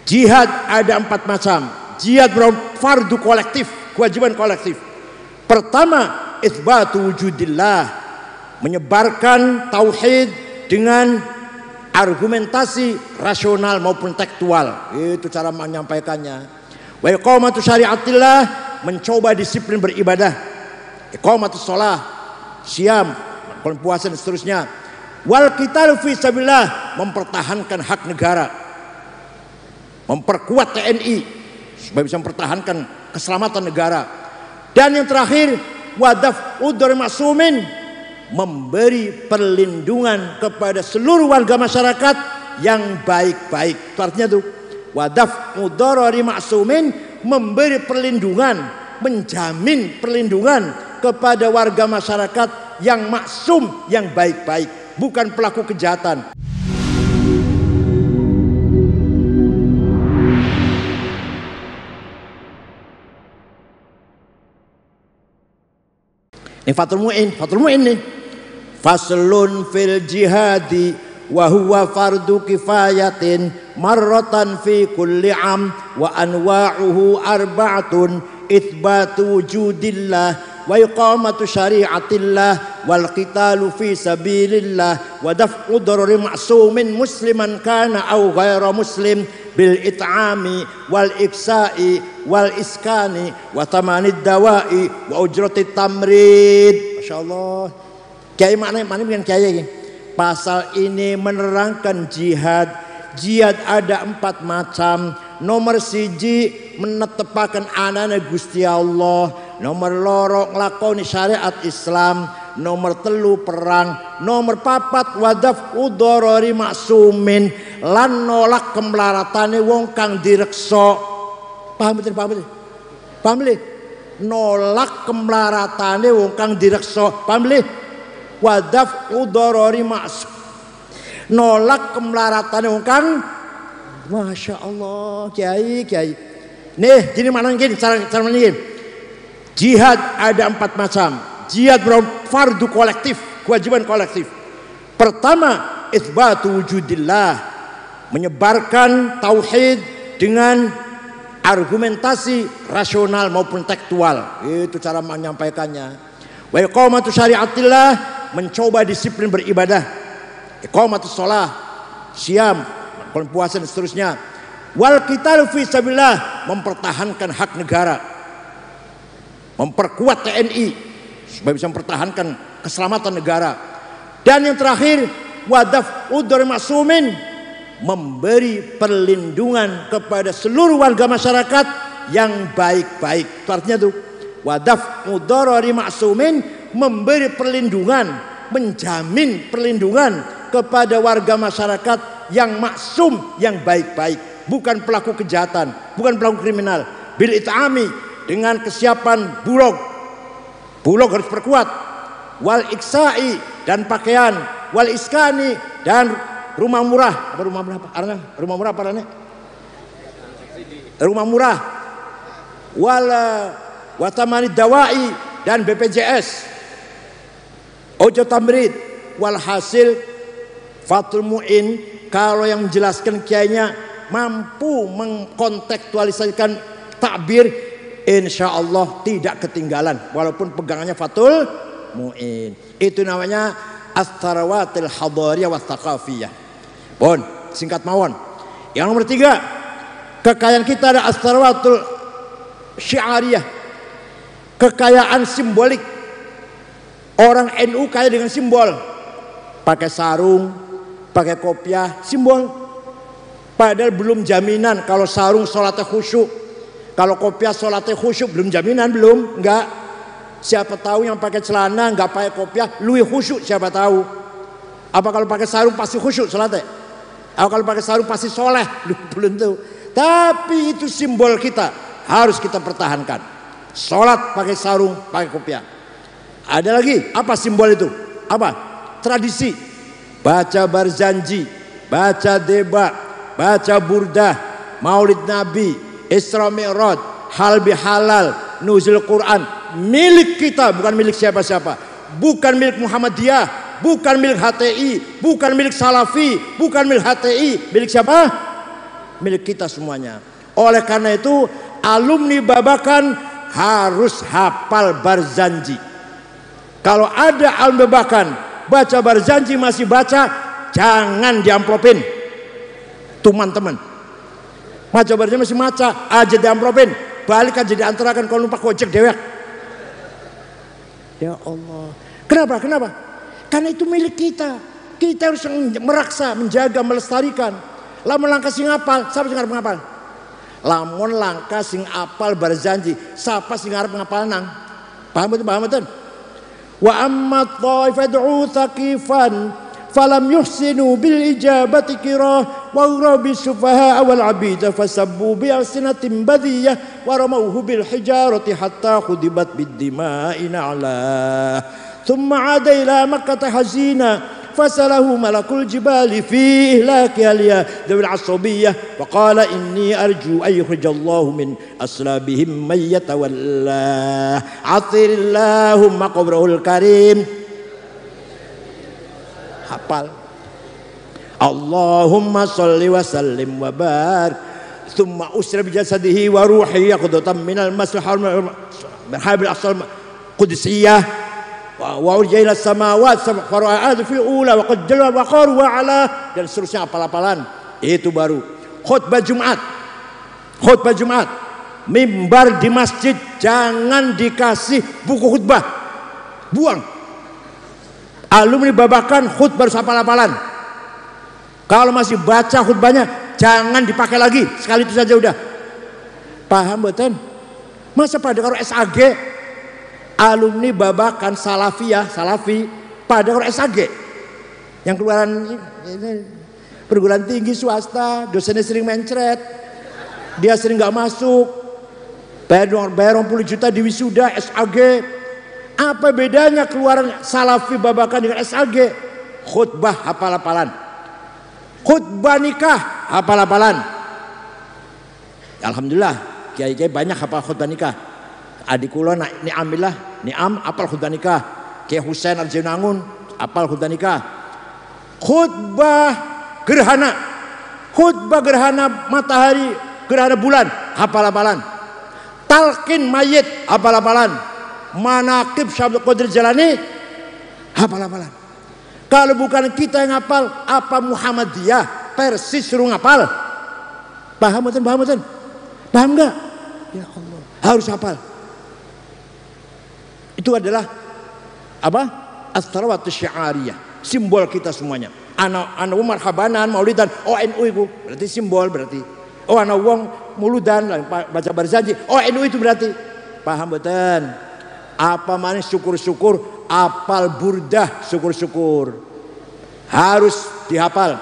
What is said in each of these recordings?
Jihad ada 4 macam. Jihad fardu kolektif, kewajiban kolektif. Pertama, itsbatu wujudillah, menyebarkan tauhid dengan argumentasi rasional maupun tekstual. Itu cara menyampaikannya. Wa iqamatu syariatillah, mencoba disiplin beribadah. Iqamatus shalah, siam, puasa dan seterusnya. Wal qitalu fi sabilillah, mempertahankan hak negara. Memperkuat TNI supaya bisa mempertahankan keselamatan negara. Dan yang terakhir, wadaf udur ma'sumin, memberi perlindungan kepada seluruh warga masyarakat yang baik-baik. Itu artinya tuh, wadaf udorori ma'sumin, memberi perlindungan, menjamin perlindungan kepada warga masyarakat yang maksum, yang baik-baik, bukan pelaku kejahatan. Ini Fathul Mu'in nih. Faslun fil jihadi wa huwa fardu kifayatin marratan fi kulli am wa anwa'uhu arba'atun itsbatu wujudillah wa iqamatu syari'atillah wal qitalu fi sabilillah wa daf'u darari ma'sumin musliman kana aw ghaira muslim bil it'ami wal iksa'i wal iskani wa tamanid dawa'i wa ujratit tamrid. Masyaallah. Kiai mana dengan kiai ini? Pasal ini menerangkan jihad. Jihad ada 4 macam. Nomor 1 menetepaken anane Gusti Allah. Nomor 2 nglakoni syariat Islam. Nomor 3 perang. Nomor 4 wadaf udorori maksumin, lan nolak kemlaratane wong kang direksa. Paham betul? Paham betul? Nolak kemlaratane wong kang direksa. Paham betul? Wadaf udorori maksum, nolak kemelaratan wong kang. Masya Allah, kiai. Nih, jadi mana gini cara gini. Jihad ada 4 macam. Jihad fardu kolektif, kewajiban kolektif. Pertama, itsbatu wujudillah, menyebarkan tauhid dengan argumentasi rasional maupun tekstual. Itu cara menyampaikannya. Wa iqamatu syariatillah, mencoba disiplin beribadah. Iqamatus shalah, siam, puasa dan seterusnya. Wal qitalu fi sabilillah, mempertahankan hak negara. Memperkuat TNI supaya bisa mempertahankan keselamatan negara. Dan yang terakhir, wadaf udur ma'sumin, memberi perlindungan kepada seluruh warga masyarakat yang baik-baik. Itu artinya tuh, wadaf udorori ma'sumin, memberi perlindungan, menjamin perlindungan kepada warga masyarakat yang maksum, yang baik-baik, bukan pelaku kejahatan, bukan pelaku kriminal. Bil it'ami, dengan kesiapan bulog harus perkuat. Wal iksa'i, dan pakaian. Wal iskani, dan rumah murah. Rumah murah apa namanya? Rumah murah. Wa tamanid dawa'i, dan BPJS. Ojo tamrid. Walhasil Fathul Mu'in, kalau yang menjelaskan kiainya mampu mengkontekstualisasikan takbir, insya Allah tidak ketinggalan walaupun pegangannya Fathul Mu'in. Itu namanya as-sarawatil hadariyah wa thaqafiyah. Bon, singkat mawon. Yang nomor 3, kekayaan kita ada as-sarawatul syiariyah, kekayaan simbolik. Orang NU kaya dengan simbol, pakai sarung, pakai kopiah, simbol. Padahal belum jaminan kalau sarung sholatnya khusyuk, kalau kopiah sholatnya khusyuk, belum jaminan, belum, enggak. Siapa tahu yang pakai celana enggak pakai kopiah luwih khusyuk, siapa tahu. Apa kalau pakai sarung pasti khusyuk sholatnya? Apa kalau pakai sarung pasti soleh? Belum tahu. Tapi itu simbol kita, harus kita pertahankan. Sholat pakai sarung, pakai kopiah. Ada lagi, apa simbol itu? Apa? Tradisi. Baca barzanji, baca deba, baca burdah, maulid nabi, Isra Mi'raj, halal bihalal, nuzul Quran, milik kita, bukan milik siapa-siapa. Bukan milik Muhammadiyah, bukan milik HTI, bukan milik Salafi, bukan milik HTI, milik siapa? milik kita semuanya. Oleh karena itu alumni Babakan harus hafal Barzanji. Kalau ada alumni Babakan baca Barzanji masih baca, jangan diamplopin. Teman-teman, baca Barzanji masih baca aja diamplopin, balik aja diantarakan kalau numpak ojek dewek. Ya Allah, kenapa? Karena itu milik kita. Kita harus meraksa, menjaga, melestarikan. Lamun langkah sing apal, siapa sing arep ngapal? Lamun langkah sing apal Barzanji, siapa sing arep ngapal nang? Paham betul? Wa amma taifatu thaqifan falam yuhsinu bil ijabati kirah wa urabi sufaha wal abida fasabbu bi alsinatin badiyah wa ramawhu bil hijarati hatta khudibat bid dima'i na'la thumma 'ada ila makkah hazina فسله ملك الجبال في إهلاكها ذوي العصبية وقال إني أرجو أن يخرج الله من أصلابهم من يتولاه عطر اللهم قبره الكريم. Hafal Allahumma salli wa sallim wa barik thumma usra bi jasadihi wa ruhi yaqdatan minal maslahah habil asal qudsiyah wa urjaila samawat fara'ad fil ula wa qad jalla wa qaru wa ala dan seterusnya apal-apalan. Itu baru khutbah Jumat mimbar di masjid jangan dikasih buku khutbah, buang. Alumni Babakan khutbah harus apal-apalan. Kalau masih baca khutbahnya jangan dipakai lagi, sekali itu saja udah. Paham betul? Masa pada kalau SAG alumni Babakan salafi pada orang SAG yang keluaran perguruan tinggi swasta, dosennya sering mencret, dia sering nggak masuk, bayar 20 juta di wisuda SAG. Apa bedanya keluaran salafi Babakan dengan SAG? Khutbah hafal-hafalan, khutbah nikah hafal-hafalan. Alhamdulillah kiai-kiai banyak hafal khutbah nikah. Adik kula Niam apal khutbah nikah. Kiai Husain Arjunangun apal khutbah nikah. Khutbah gerhana matahari, gerhana bulan hafal-hafalan. Talqin mayit hafal-hafalan. Manaqib Syabdul Qadir Jalani hafal-hafalan. Kalau bukan kita yang hafal, apa Muhammadiyah Persis suruh ngapal? Paham betul? Paham enggak? Ya Allah, harus hafal. Itu adalah apa? As-salawatus syiariyah, simbol kita semuanya. Ana marhabanan maulidan NU itu berarti simbol, berarti ana wong muludan baca Barzanji NU itu berarti. Paham betul? Apa manis syukur-syukur, apal burdah syukur-syukur. Harus dihafal.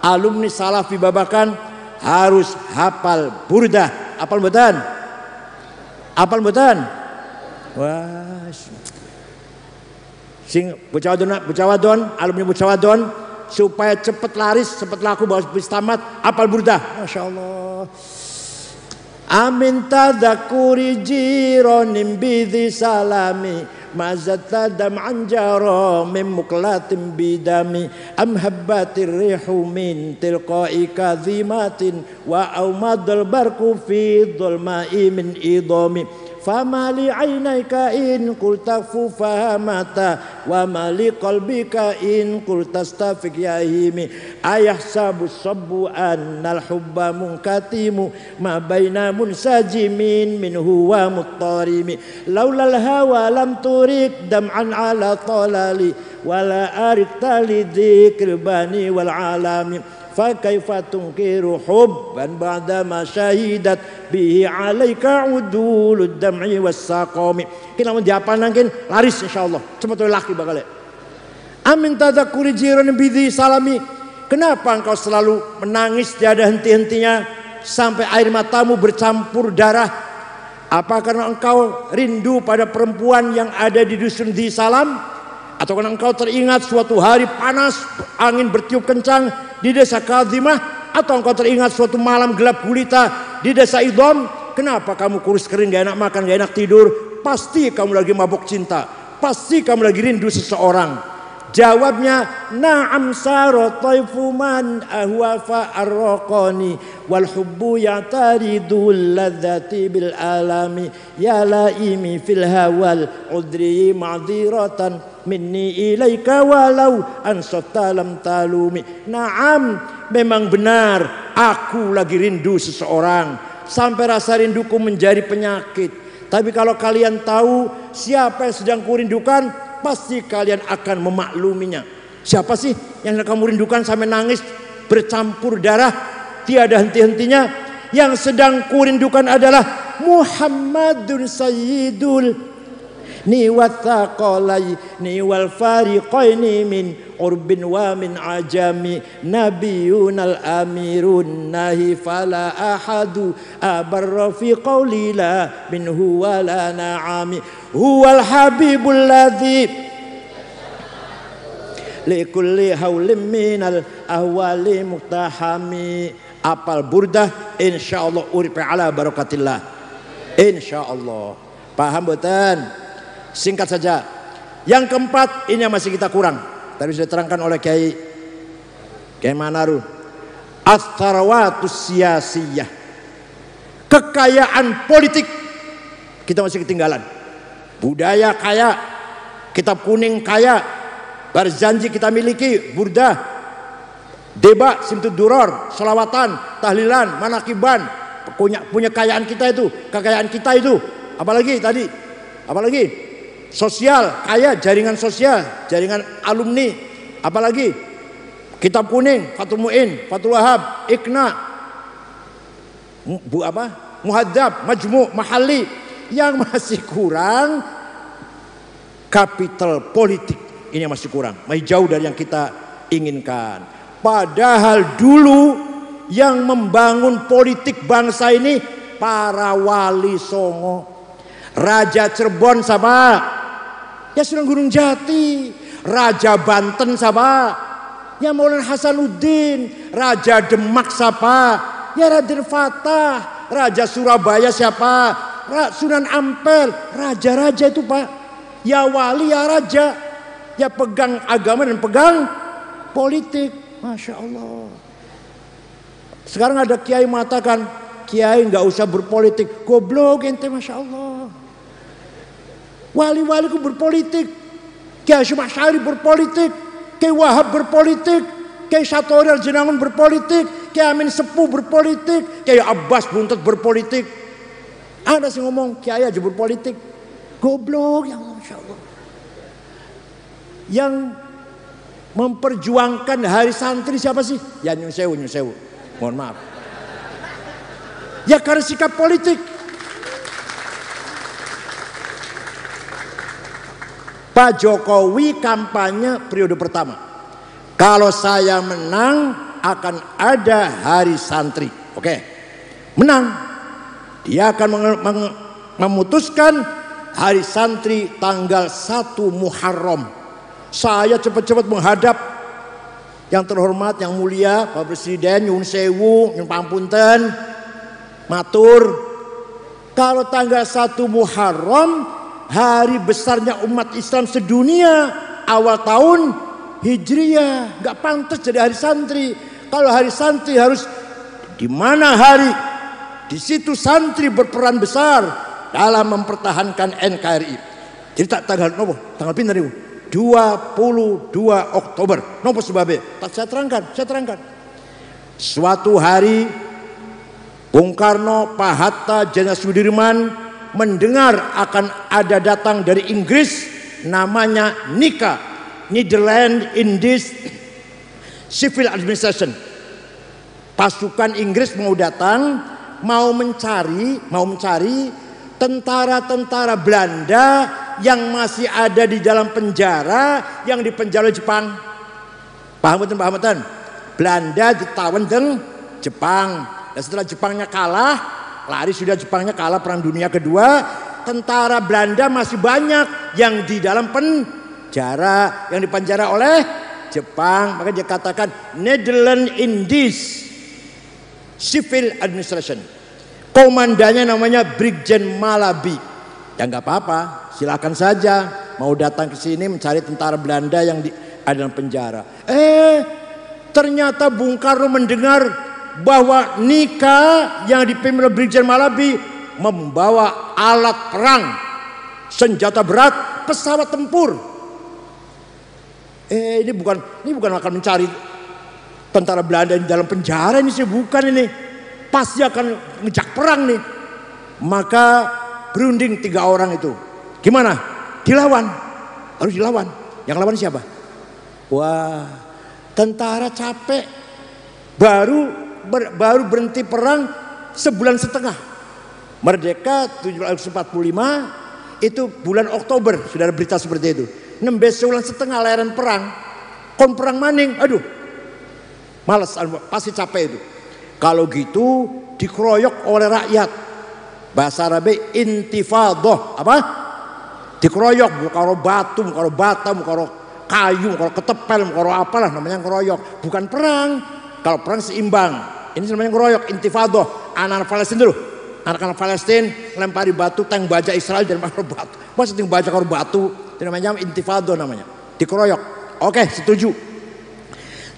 Alumni salafi Babakan harus hafal burdah. Apal betul? Wah, sing Bucawadon, alumni Bucawadon supaya cepat laris, cepat laku, bawa bis tamat, apal burdah. Masya Allah. Amin tadakuri jironim bidhi salami mazata dam'an jaro min muklatim bidami am habbatir rihu min tilqai kadhimatin wa aumadul barku fi dhulma'i min idami fama li aynayka in qulta fahamata wa ma li qalbika in qulta stafik yahimi ayahsabu sabbu annal hubba munkatimu ma baina munsajimin minhu wa muttarimi laulal hawa lam turik dam'an ala talali wala arik tali dzikr bani wal alami fa kaifa tunkiru hubban ba'da ma syahidat bihi alaika udulud dam'i was saqami. Kita mau dihafal nangkin laris insyaallah. Cepat laki bakal. Amin tadakuri jiran bidhi salami. Kenapa engkau selalu menangis tiada henti-hentinya sampai air matamu bercampur darah? Apa karena engkau rindu pada perempuan yang ada di dusun Dhi Salam? Atau karena engkau teringat suatu hari panas, angin bertiup kencang di desa Kadhimah? Atau engkau teringat suatu malam gelap gulita di desa Idham? Kenapa kamu kurus kering, gak enak makan, gak enak tidur? Pasti kamu lagi mabuk cinta. Pasti kamu lagi rindu seseorang. Jawabnya, na'am saro taifu man ahwa fa'arraqani wal hubbu ya'taridul ladzati bil alami ya laimi fil hawal udri ma'dziratan minni ilaika walau ansafta lam talumi. Na'am, memang benar aku lagi rindu seseorang sampai rasa rinduku menjadi penyakit. Tapi kalau kalian tahu siapa yang sedang kurindukan, pasti kalian akan memakluminya. Siapa sih yang kamu rindukan sampai nangis bercampur darah tiada henti-hentinya? Yang sedang kurindukan adalah Muhammadun Sayyidul ni wathaqalai ni wal fariqaini min urbin wa min ajami nabiyunal amirun nahi fala ahadu abarra fi qawli la minhu wala na'ami huwal habibul ladzi likulli haulim minal ahwali muktahami. Apal burdah insyaallah uripe ala barakatillah insyaallah. Paham betul? Singkat saja. Yang keempat, ini yang masih kita kurang. Tadi sudah terangkan oleh Kiai Manaru. As-tarawatus siyasiyah. Kekayaan politik kita masih ketinggalan. Budaya kaya, kitab kuning kaya, Barzanji kita miliki, burdah, deba, simtud duror, selawatan, tahlilan, manakiban, punya kekayaan kita itu, apalagi tadi, apalagi sosial, kaya, jaringan sosial, jaringan alumni, apalagi kitab kuning, Fathul Mu'in, Fathul Wahab, Iqna, Muhadzab, Majmu', Mahalli. Yang masih kurang kapital politik, ini yang masih kurang, masih jauh dari yang kita inginkan. Padahal dulu yang membangun politik bangsa ini para wali songo. Raja Cirebon siapa? Ya Sunan Gunung Jati. Raja Banten siapa? Ya Maulana Hasanuddin. Raja Demak siapa? Ya Raden Fatah. Raja Surabaya siapa? Sunan Ampel. Raja-raja itu Pak. Ya wali ya raja. Ya pegang agama dan pegang politik. Masya Allah. Sekarang ada kiai mengatakan, kiai nggak usah berpolitik. Goblok ente, Masya Allah. Wali-waliku berpolitik. Kiai Hasyim Asy'ari berpolitik. Kiai Wahab berpolitik. Kiai Satori Al-Jenangun berpolitik. Kiai Amin Sepuh berpolitik. Kiai Abbas Buntet berpolitik. Ada sih ngomong kiai aja berpolitik. Goblok ya Allah, Masya Allah. Yang memperjuangkan hari santri siapa sih? Ya Nyun Sewu. Mohon maaf. Ya karena sikap politik. Pak Jokowi kampanye periode pertama. Kalau saya menang akan ada hari santri. Oke. Menang. Dia akan memutuskan hari santri tanggal 1 Muharram. Saya cepat-cepat menghadap yang terhormat, yang mulia Pak Presiden, Nyun Sewu, Nyun Pangapunten, matur. Kalau tanggal 1 Muharram hari besarnya umat Islam sedunia, awal tahun Hijriyah, nggak pantas jadi hari santri. Kalau hari santri harus di mana hari? Di situ santri berperan besar dalam mempertahankan NKRI. Jadi tanggal nopo? Tanggal pinter ibu? 22 Oktober. Nopo sebabnya? Saya terangkan. Suatu hari Bung Karno, Pak Hatta, Jenderal Sudirman mendengar akan ada datang dari Inggris namanya NICA, Netherlands Indies Civil Administration. Pasukan Inggris mau datang, mau mencari tentara-tentara Belanda yang masih ada di dalam penjara, yang dipenjara Jepang. Paham betul? Belanda ditawan dengan Jepang. Dan setelah Jepangnya kalah, lari sudah Jepangnya kalah Perang Dunia Kedua, tentara Belanda masih banyak yang di dalam penjara, yang dipenjara oleh Jepang. Maka dia katakan Netherlands Indies Civil Administration. Komandannya namanya Brigjen Malabi. Ya nggak apa-apa, silakan saja mau datang ke sini mencari tentara Belanda yang ada dalam penjara. Ternyata Bung Karno mendengar bahwa nikah yang dipimpin oleh Brigjen Malabi membawa alat perang, senjata berat, pesawat tempur. Ini bukan akan mencari tentara Belanda di dalam penjara ini sih, bukan ini. Pasti akan ngejak perang nih. Maka berunding 3 orang itu. Gimana? Dilawan. Harus dilawan. Yang lawan siapa? Wah, tentara capek. Baru berhenti perang sebulan setengah. Merdeka 1745 itu bulan Oktober, sudah ada berita seperti itu. Nembes sebulan setengah layaran perang. Kon perang maning, aduh. Males, pasti capek itu. Kalau gitu dikeroyok oleh rakyat. Bahasa Arabnya intifadah. Apa? Dikeroyok, karo batu, karo bata, karo kayu, karo ketepel, karo apalah namanya ngeroyok. Bukan perang. Kalau perang seimbang. Ini namanya ngeroyok, intifadah. Anak-anak Palestina dulu. Anak-anak Palestina lempari batu, tank baja Israel dan karo batu. Masa tank baja karo batu, itu namanya intifadah namanya. Dikeroyok. Oke, setuju.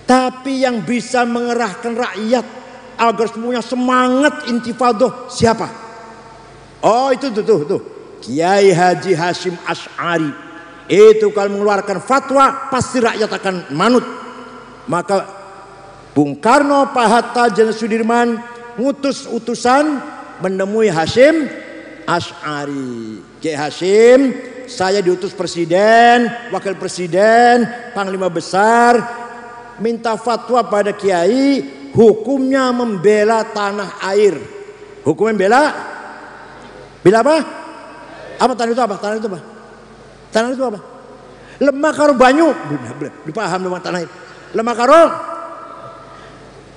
Tapi yang bisa mengerahkan rakyat agar semuanya semangat intifadah siapa? Oh, itu tuh. Kiai Haji Hashim Asy'ari. Itu kalau mengeluarkan fatwa pasti rakyat akan manut. Maka Bung Karno, Pak Hatta, Jenderal Sudirman ngutus utusan menemui Hashim Asy'ari. Kiai Hashim, saya diutus presiden, wakil presiden, panglima besar, minta fatwa pada kiai, hukumnya membela tanah air. Hukumnya bela apa? Apa tanah itu apa? Tanah itu apa? Lemah karo banyu. Dipaham lemah tanah air. Lemah karo.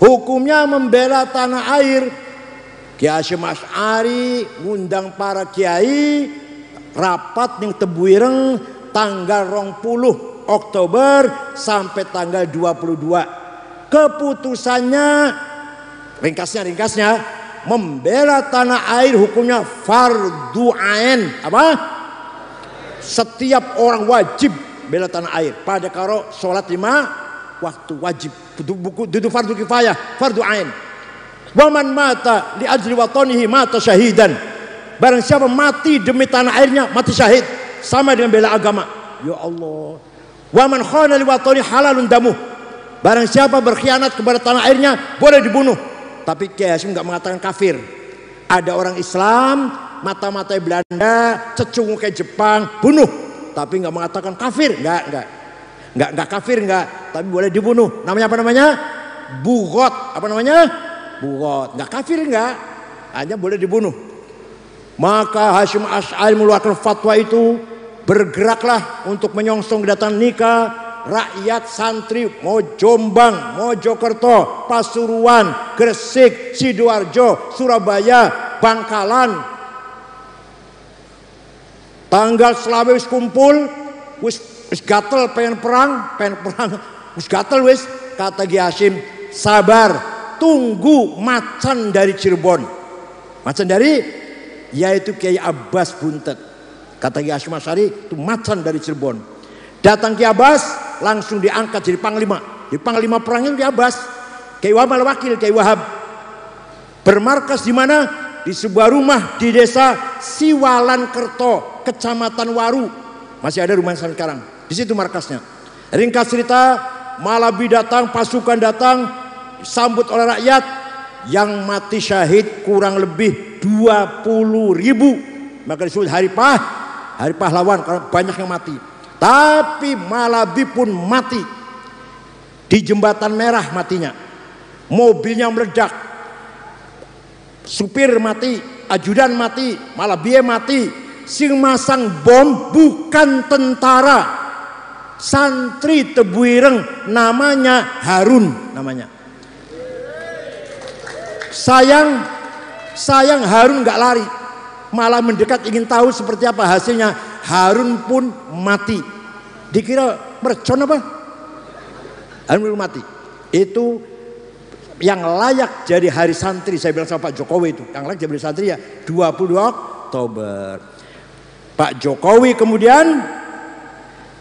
Hukumnya membela tanah air. Kiai Hashim Asy'ari ngundang para kiai rapat ning Tebuireng tanggal 20 Oktober sampai tanggal 22. Keputusannya ringkasnya membela tanah air hukumnya fardu ain. Apa? Setiap orang wajib bela tanah air. Pada karo sholat 5 waktu wajib. Dudu fardu kifayah, fardu ain. Waman mata li ajli watanihi mata syahidan. Barang siapa mati demi tanah airnya mati syahid. Sama dengan bela agama. Ya Allah. Waman khana li watani halalun damuh. Barang siapa berkhianat kepada tanah airnya boleh dibunuh. Tapi Kiai Hashim nggak mengatakan kafir. Ada orang Islam mata-matai Belanda, cecungu kayak Jepang, bunuh. Tapi nggak mengatakan kafir, nggak kafir nggak. Tapi boleh dibunuh. Namanya apa namanya? Bugot. Apa namanya? Bugot. Nggak kafir nggak. Hanya boleh dibunuh. Maka Hashim Asy'ari mengeluarkan fatwa itu. Bergeraklah untuk menyongsong kedatangan nikah rakyat santri mau Jombang, Mojokerto, Pasuruan, Gresik, Sidoarjo, Surabaya, Bangkalan. Tanggal selawe wis kumpul, wis gatel pengen perang, wis gatel wis. Kata Kiai Hashim, sabar, tunggu macan dari Cirebon. Macan dari yaitu Kiai Abbas Buntet. Kata Kiai Hashim Asy'ari itu macan dari Cirebon. Datang Kiai Abbas langsung diangkat jadi panglima. Jadi panglima perang itu Kiai Abbas. Kiai Wahab wakil Kiai Wahab. Bermarkas di mana? Di sebuah rumah di desa Siwalan Kerto, Kecamatan Waru. Masih ada rumah sampai sekarang. Di situ markasnya. Ringkas cerita, Malabi datang, pasukan datang, disambut oleh rakyat. Yang mati syahid kurang lebih 20.000. Maka disebut hari pahlawan karena banyak yang mati. Tapi Malabi pun mati di Jembatan Merah matinya. Mobilnya meledak, supir mati, ajudan mati, Malabi mati. Sing masang bom bukan tentara, santri Tebuireng, namanya Harun namanya. Sayang Harun nggak lari, malah mendekat ingin tahu seperti apa hasilnya. Harun pun mati. Dikira mercon apa? Harun pun mati. Itu yang layak jadi hari santri. Saya bilang sama Pak Jokowi itu, yang layak jadi santri ya 22 Oktober. Pak Jokowi kemudian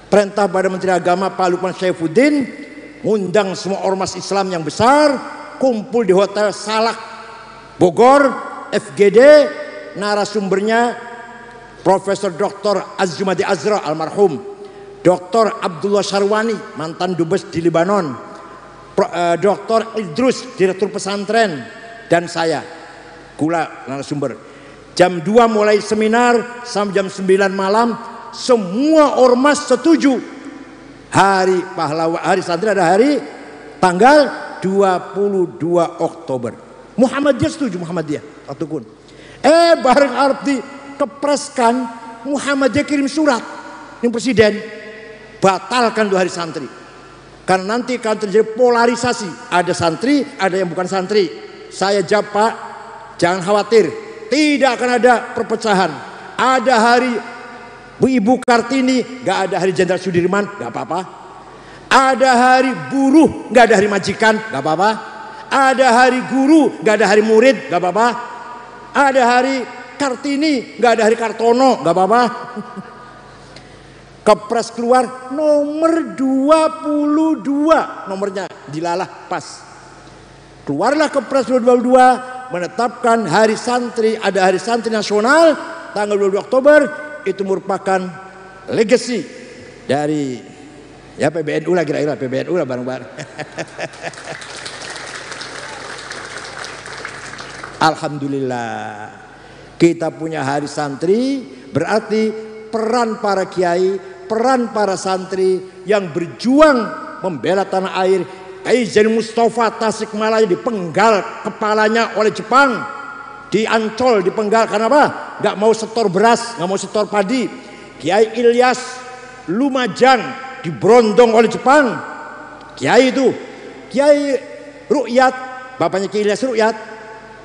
perintah pada Menteri Agama Pak Lukman Saifuddin, undang semua ormas Islam yang besar kumpul di Hotel Salak Bogor, FGD. Narasumbernya Profesor Dr. Azjumadi Azra almarhum, Dr. Abdullah Syarwani mantan dubes di Libanon, Dr. Idrus direktur pesantren, dan saya Kula narasumber. Jam 2 mulai seminar sampai jam 9 malam. Semua ormas setuju hari pahlawan, hari santri ada hari tanggal 22 Oktober. Muhammadiyah setuju, Muhammadiyah Atukun. Bareng Arab dikepreskan, Muhammadiyah kirim surat yang presiden batalkan 2 hari santri karena nanti akan terjadi polarisasi, ada santri ada yang bukan santri. Saya jawab, Pak, jangan khawatir, tidak akan ada perpecahan. Ada hari Bu Ibu Kartini, gak ada hari Jenderal Sudirman, gak apa-apa. Ada hari buruh, gak ada hari majikan, gak apa-apa. Ada hari guru, gak ada hari murid, gak apa-apa. Ada hari Kartini, gak ada hari Kartono, gak apa-apa. Kepres keluar nomor 22, nomornya dilalah pas. Keluarlah Kepres 22 menetapkan hari santri, ada hari santri nasional tanggal 22 Oktober. Itu merupakan legacy dari ya PBNU lah, kira-kira PBNU lah bareng-bareng. Alhamdulillah kita punya hari santri, berarti peran para kiai, peran para santri yang berjuang membela tanah air. Kiai Zain Mustafa Tasikmalaya dipenggal kepalanya oleh Jepang, di Ancol dipenggal karena apa? Gak mau setor beras, gak mau setor padi. Kiai Ilyas Lumajang diberondong oleh Jepang. Kiai itu, Kiai Rukyat, bapaknya Kiai Ilyas Rukyat,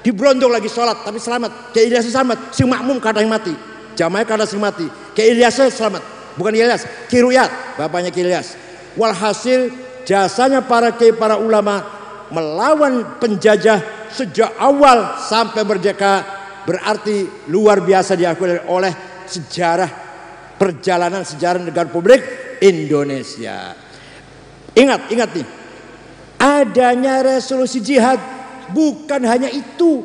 diberondong lagi sholat tapi selamat. Kiai Ilyas selamat, si makmum kadang mati, jamaah kadang sing mati. Kiai Ilyas selamat, bukan Ilyas, Kiai Rukyat, bapaknya Kiai Ilyas. Walhasil jasanya para kiai, para ulama melawan penjajah sejak awal sampai merdeka, berarti luar biasa diakui oleh sejarah perjalanan sejarah negara Republik Indonesia. Ingat nih, adanya resolusi jihad bukan hanya itu,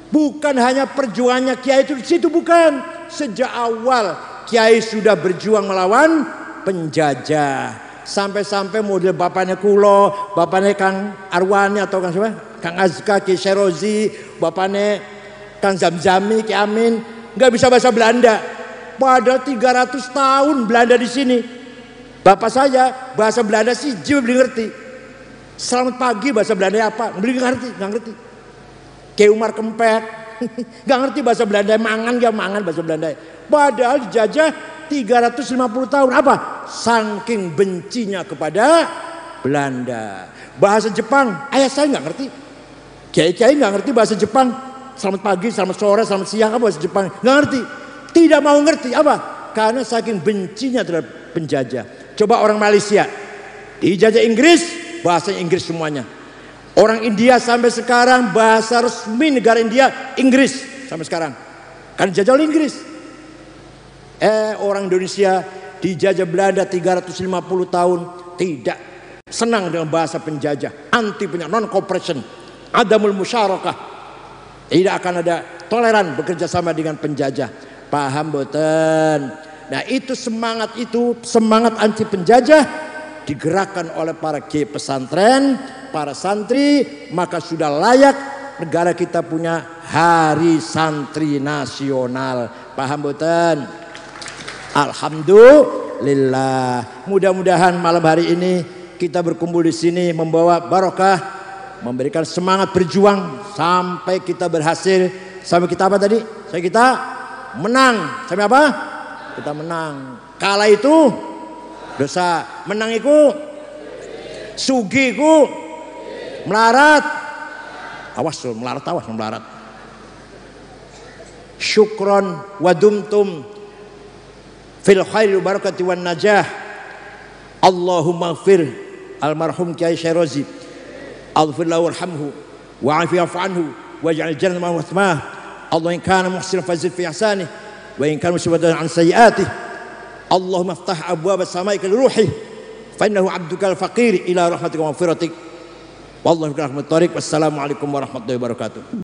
bukan hanya perjuangannya kiai itu di situ, bukan. Sejak awal kiai sudah berjuang melawan penjajah. Sampai-sampai model bapaknya Kulo, bapaknya Kang Arwani atau Kang siapa? Kang Azka, Ki Serozi, bapaknya Kang Zamzami, Ki Amin, nggak bisa bahasa Belanda. Padahal 300 tahun Belanda di sini. Bapak saya bahasa Belanda sih beli ngerti. Selamat pagi bahasa Belanda apa? Beli nggak ngerti. Ki Umar Kempet, nggak ngerti bahasa Belanda. Mangan bahasa Belanda. Padahal dijajah 350 tahun. Apa? Saking bencinya kepada Belanda. Bahasa Jepang, ayah saya nggak ngerti. Kiai-kiai nggak ngerti bahasa Jepang. Selamat pagi, selamat sore, selamat siang, apa bahasa Jepang? Nggak ngerti. Tidak mau ngerti. Apa? Karena saking bencinya terhadap penjajah. Coba orang Malaysia dijajah Inggris, bahasa Inggris semuanya. Orang India sampai sekarang bahasa resmi negara India Inggris sampai sekarang. Kan dijajah oleh Inggris. Orang Indonesia dijajah Belanda 350 tahun, tidak senang dengan bahasa penjajah, anti punya non cooperation, adamul musyarakah, tidak akan ada toleran bekerja sama dengan penjajah. Paham boten? Nah itu semangat anti penjajah digerakkan oleh para kiai pesantren, para santri, maka sudah layak negara kita punya hari santri nasional. Paham boten? Alhamdulillah. Mudah-mudahan malam hari ini kita berkumpul di sini membawa barokah, memberikan semangat berjuang sampai kita berhasil, sampai kita apa tadi? Sampai kita menang. Sampai apa? Kita menang. Kalah itu dosa, menang itu sugi itu melarat. Awas melarat. Syukron wadumtum fil khairi barakati wan najah. Allahumma ighfir almarhum Kiai Serozi, aghfir lahu warhamhu wa'afi anhu waj'al jannata ma'ahu Allah in kana muhsinan fazid fi ihsanih wa in kana musibatan an sayyi'atih. Allahumma ftah abwaab as-samaa'i li ruhi fa innahu 'abduka al-faqir ila rahmatika wa maghfiratik wallahu rahmat thariq. Wassalamu alaikum warahmatullahi wabarakatuh.